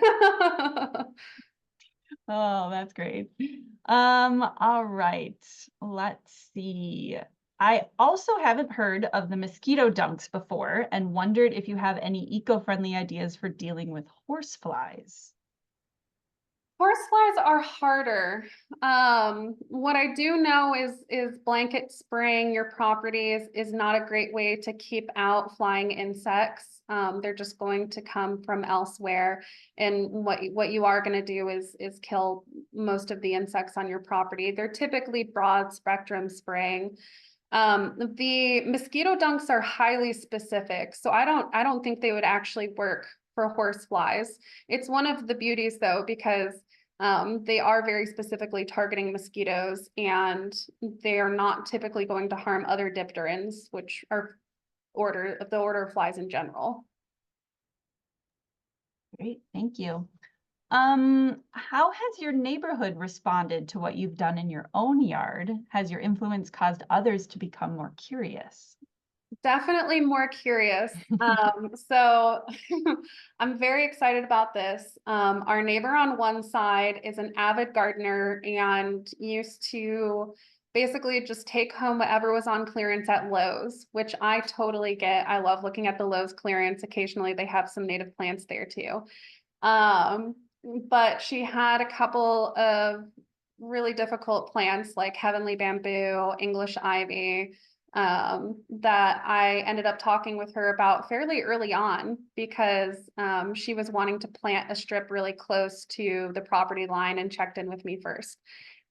Oh, that's great. All right. Let's see. I also haven't heard of the mosquito dunks before and wondered if you have any eco-friendly ideas for dealing with horseflies. Horseflies are harder. What I do know is blanket spraying your properties is not a great way to keep out flying insects. They're just going to come from elsewhere. And what you are going to do is kill most of the insects on your property. They're typically broad spectrum spraying. The mosquito dunks are highly specific, so I don't think they would actually work for horseflies. It's one of the beauties though, because they are very specifically targeting mosquitoes and they are not typically going to harm other dipterans, which are the order of flies in general. Great, thank you. How has your neighborhood responded to what you've done in your own yard? Has your influence caused others to become more curious? Definitely more curious. So I'm very excited about this. Our neighbor on one side is an avid gardener and used to basically just take home whatever was on clearance at Lowe's, which I totally get. I love looking at the Lowe's clearance. Occasionally they have some native plants there too. But she had a couple of really difficult plants like heavenly bamboo, English ivy, that I ended up talking with her about fairly early on because she was wanting to plant a strip really close to the property line and checked in with me first.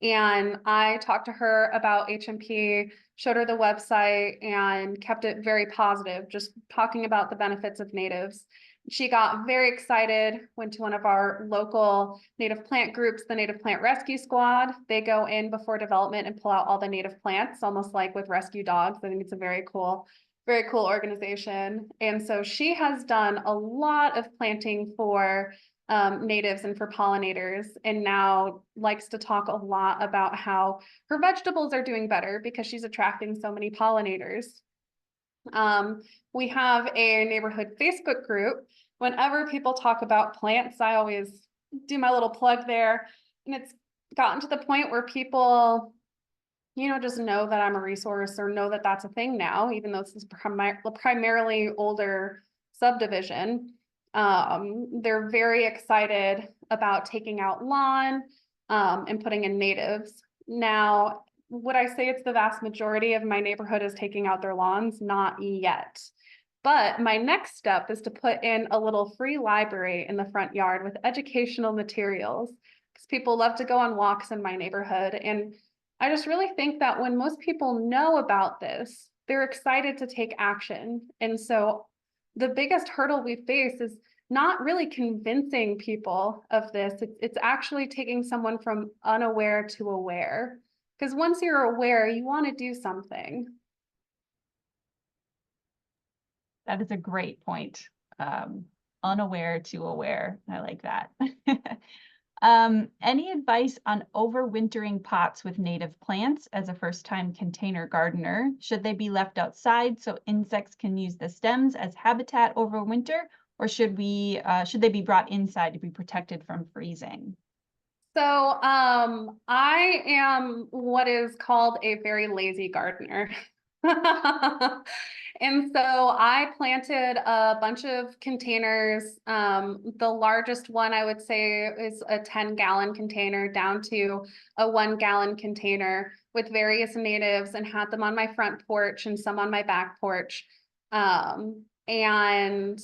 And I talked to her about HMP, showed her the website, and kept it very positive, just talking about the benefits of natives. She got very excited, went to one of our local native plant groups, the Native Plant Rescue Squad. They go in before development and pull out all the native plants, almost like with rescue dogs. I think it's a very cool organization. And so she has done a lot of planting for natives and for pollinators, and now likes to talk a lot about how her vegetables are doing better because she's attracting so many pollinators. We have a neighborhood Facebook group. Whenever people talk about plants, I always do my little plug there. And it's gotten to the point where people, just know that I'm a resource or know that that's a thing now, even though this is primarily older subdivision. They're very excited about taking out lawn and putting in natives. Now, would I say it's the vast majority of my neighborhood is taking out their lawns? Not yet. But my next step is to put in a little free library in the front yard with educational materials, because people love to go on walks in my neighborhood. And I just really think that when most people know about this, they're excited to take action. And so the biggest hurdle we face is not really convincing people of this. It's actually taking someone from unaware to aware. Because once you're aware, you want to do something. That is a great point. Unaware to aware. I like that. Any advice on overwintering pots with native plants as a first-time container gardener? Should they be left outside so insects can use the stems as habitat over winter, or should they be brought inside to be protected from freezing? So I am what is called a very lazy gardener. And so I planted a bunch of containers. The largest one I would say is a 10-gallon container down to a 1-gallon container with various natives, and had them on my front porch and some on my back porch. And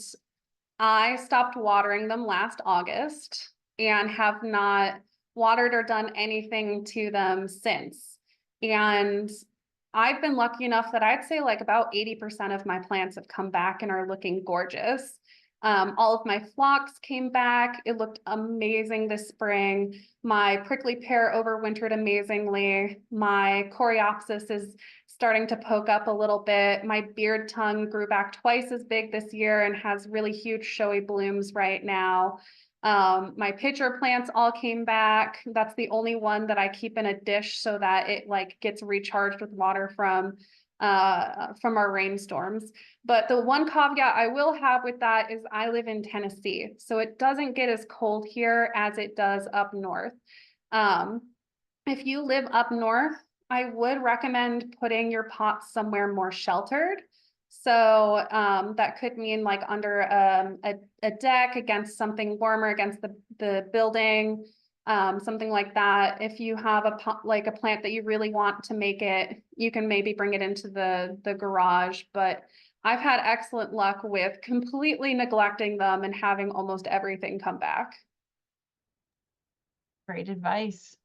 I stopped watering them last August and have not watered or done anything to them since. And I've been lucky enough that I'd say like about 80% of my plants have come back and are looking gorgeous. All of my phlox came back. It looked amazing this spring. My prickly pear overwintered amazingly. My coreopsis is starting to poke up a little bit. My beard tongue grew back twice as big this year and has really huge showy blooms right now. My pitcher plants all came back. That's the only one that I keep in a dish so that it like gets recharged with water from our rainstorms. But the one caveat I will have with that is I live in Tennessee, so it doesn't get as cold here as it does up north. If you live up north, I would recommend putting your pots somewhere more sheltered. So that could mean like under a deck, against something warmer, against the building, something like that. If you have a plant that you really want to make it, you can maybe bring it into the garage. But I've had excellent luck with completely neglecting them and having almost everything come back. Great advice.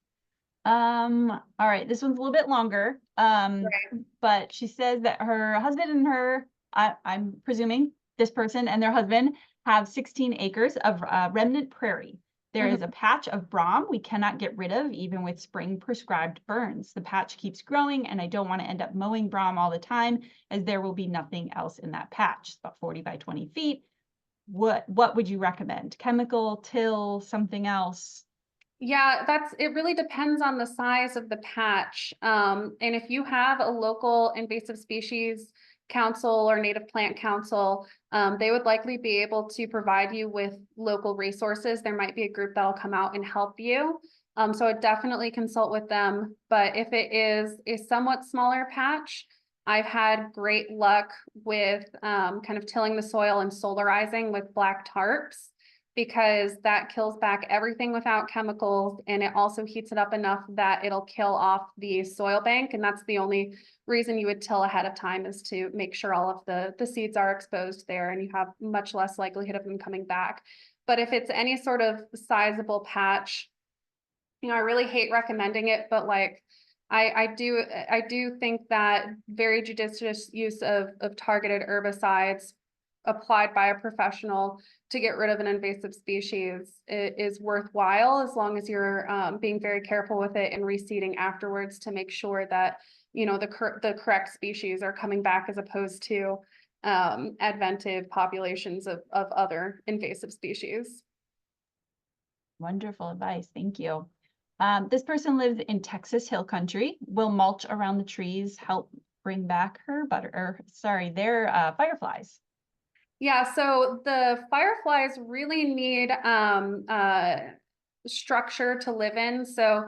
All right, this one's a little bit longer. But she says that her husband and her, I'm presuming this person and their husband have 16 acres of remnant prairie. There is a patch of brome we cannot get rid of, even with spring prescribed burns. The patch keeps growing, and I don't want to end up mowing brome all the time, as there will be nothing else in that patch. It's about 40 by 20 feet. What would you recommend? Chemical, till, something else? Yeah, it really depends on the size of the patch. And if you have a local invasive species council or native plant council, they would likely be able to provide you with local resources. There might be a group that'll come out and help you. So I'd definitely consult with them. But if it is a somewhat smaller patch, I've had great luck with kind of tilling the soil and solarizing with black tarps, because that kills back everything without chemicals, and it also heats it up enough that it'll kill off the soil bank. And that's the only reason you would till ahead of time, is to make sure all of the seeds are exposed there, and you have much less likelihood of them coming back. But if it's any sort of sizable patch, I really hate recommending it, but like, I do think that very judicious use of targeted herbicides applied by a professional to get rid of an invasive species is worthwhile, as long as you're being very careful with it and reseeding afterwards to make sure that, you know, the correct species are coming back, as opposed to adventive populations of other invasive species. Wonderful advice. Thank you. This person lives in Texas Hill Country. Will mulch around the trees help bring back their fireflies? Yeah, so the fireflies really need structure to live in. So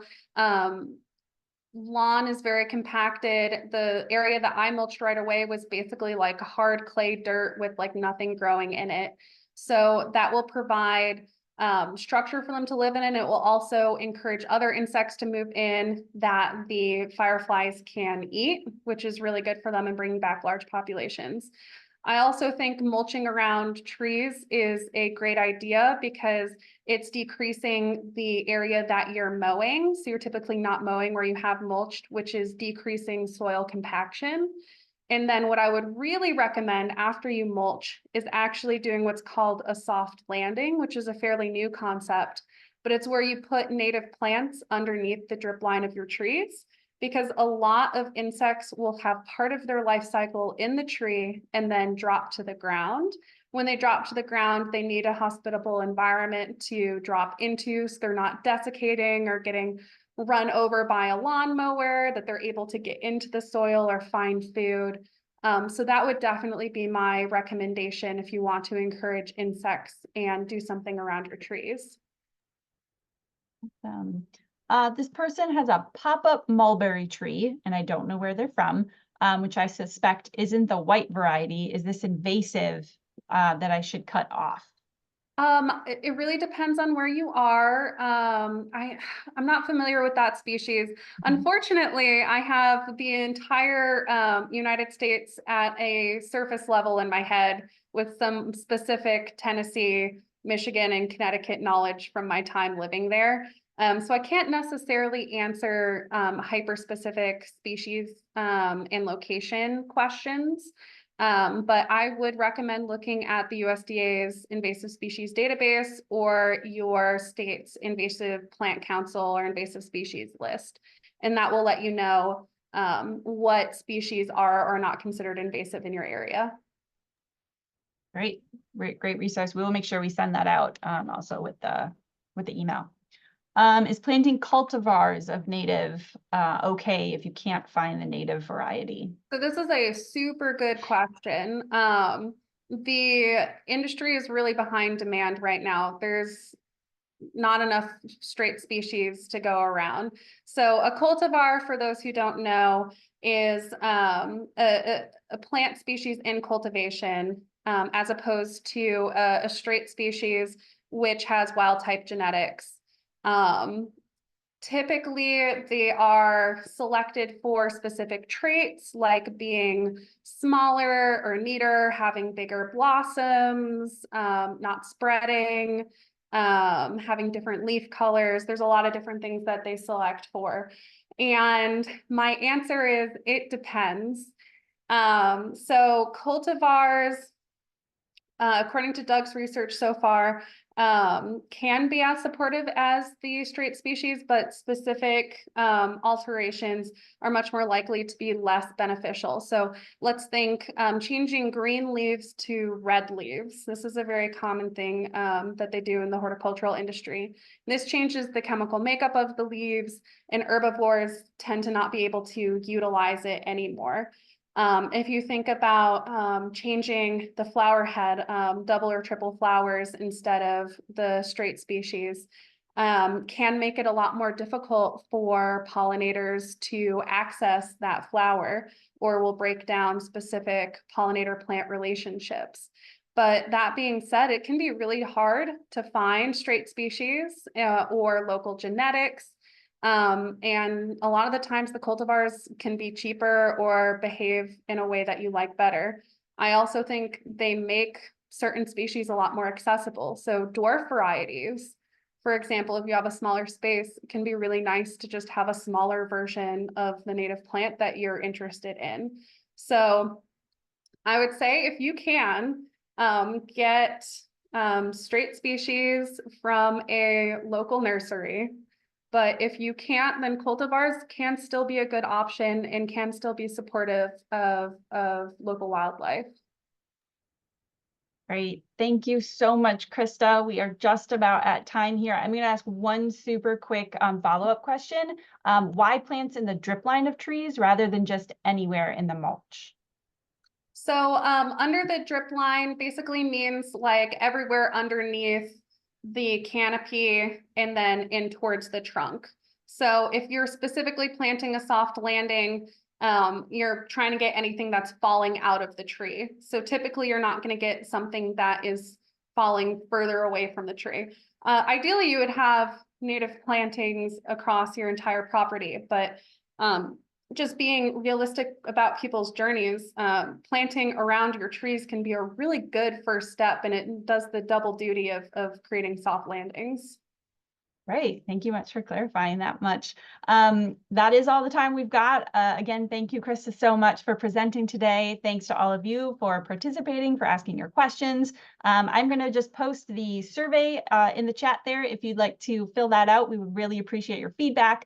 lawn is very compacted. The area that I mulched right away was basically like hard clay dirt with like nothing growing in it. So that will provide structure for them to live in, and it will also encourage other insects to move in that the fireflies can eat, which is really good for them and bringing back large populations. I also think mulching around trees is a great idea because it's decreasing the area that you're mowing. So you're typically not mowing where you have mulched, which is decreasing soil compaction. And then what I would really recommend after you mulch is actually doing what's called a soft landing, which is a fairly new concept, but it's where you put native plants underneath the drip line of your trees, because a lot of insects will have part of their life cycle in the tree and then drop to the ground. When they drop to the ground, they need a hospitable environment to drop into, so they're not desiccating or getting run over by a lawnmower, that they're able to get into the soil or find food. So that would definitely be my recommendation if you want to encourage insects and do something around your trees. This person has a pop-up mulberry tree, and I don't know where they're from, which I suspect isn't the white variety. Is this invasive that I should cut off? It really depends on where you are. I'm not familiar with that species. Unfortunately, I have the entire United States at a surface level in my head, with some specific Tennessee, Michigan, and Connecticut knowledge from my time living there. So I can't necessarily answer hyper-specific species and location questions. But I would recommend looking at the USDA's invasive species database or your state's invasive plant council or invasive species list. And that will let you know what species are or not considered invasive in your area. Great, great resource. We will make sure we send that out also with the email. Is planting cultivars of native okay if you can't find the native variety? So this is a super good question. The industry is really behind demand right now. There's not enough straight species to go around. So a cultivar, for those who don't know, is a plant species in cultivation, as opposed to a straight species which has wild type genetics. Typically, they are selected for specific traits, like being smaller or neater, having bigger blossoms, not spreading, having different leaf colors. There's a lot of different things that they select for. And my answer is, it depends. So cultivars, according to Doug's research so far, can be as supportive as the straight species, but specific alterations are much more likely to be less beneficial. So let's think changing green leaves to red leaves. This is a very common thing that they do in the horticultural industry. This changes the chemical makeup of the leaves, and herbivores tend to not be able to utilize it anymore. If you think about changing the flower head, double or triple flowers instead of the straight species, can make it a lot more difficult for pollinators to access that flower, or will break down specific pollinator-plant relationships. But that being said, it can be really hard to find straight species or local genetics. And a lot of the times the cultivars can be cheaper or behave in a way that you like better. I also think they make certain species a lot more accessible. So dwarf varieties, For example, if you have a smaller space, it can be really nice to just have a smaller version of the native plant that you're interested in. So I would say if you can, get straight species from a local nursery. But if you can't, then cultivars can still be a good option and can still be supportive of local wildlife. Great. Thank you so much, Krista. We are just about at time here. I'm going to ask one super quick follow-up question. Why plants in the drip line of trees rather than just anywhere in the mulch? So under the drip line basically means like everywhere underneath the canopy and then in towards the trunk. So if you're specifically planting a soft landing, you're trying to get anything that's falling out of the tree. So typically you're not going to get something that is falling further away from the tree. Ideally, you would have native plantings across your entire property, but just being realistic about people's journeys, planting around your trees can be a really good first step, and it does the double duty of creating soft landings. Great. Thank you much for clarifying that much. That is all the time we've got. Again, thank you, Krista, so much for presenting today. Thanks to all of you for participating, for asking your questions. I'm going to just post the survey in the chat there. If you'd like to fill that out, we would really appreciate your feedback.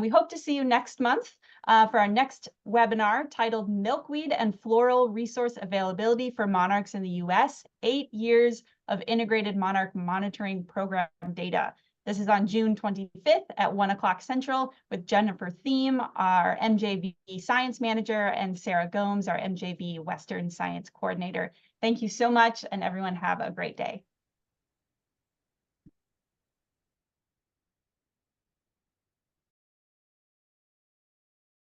We hope to see you next month for our next webinar titled Milkweed and Floral Resource Availability for Monarchs in the U.S., 8 Years of Integrated Monarch Monitoring Program Data. This is on June 25th at 1 o'clock Central with Jennifer Thiem, our MJV Science Manager, and Sarah Gomes, our MJV Western Science Coordinator. Thank you so much, and everyone have a great day.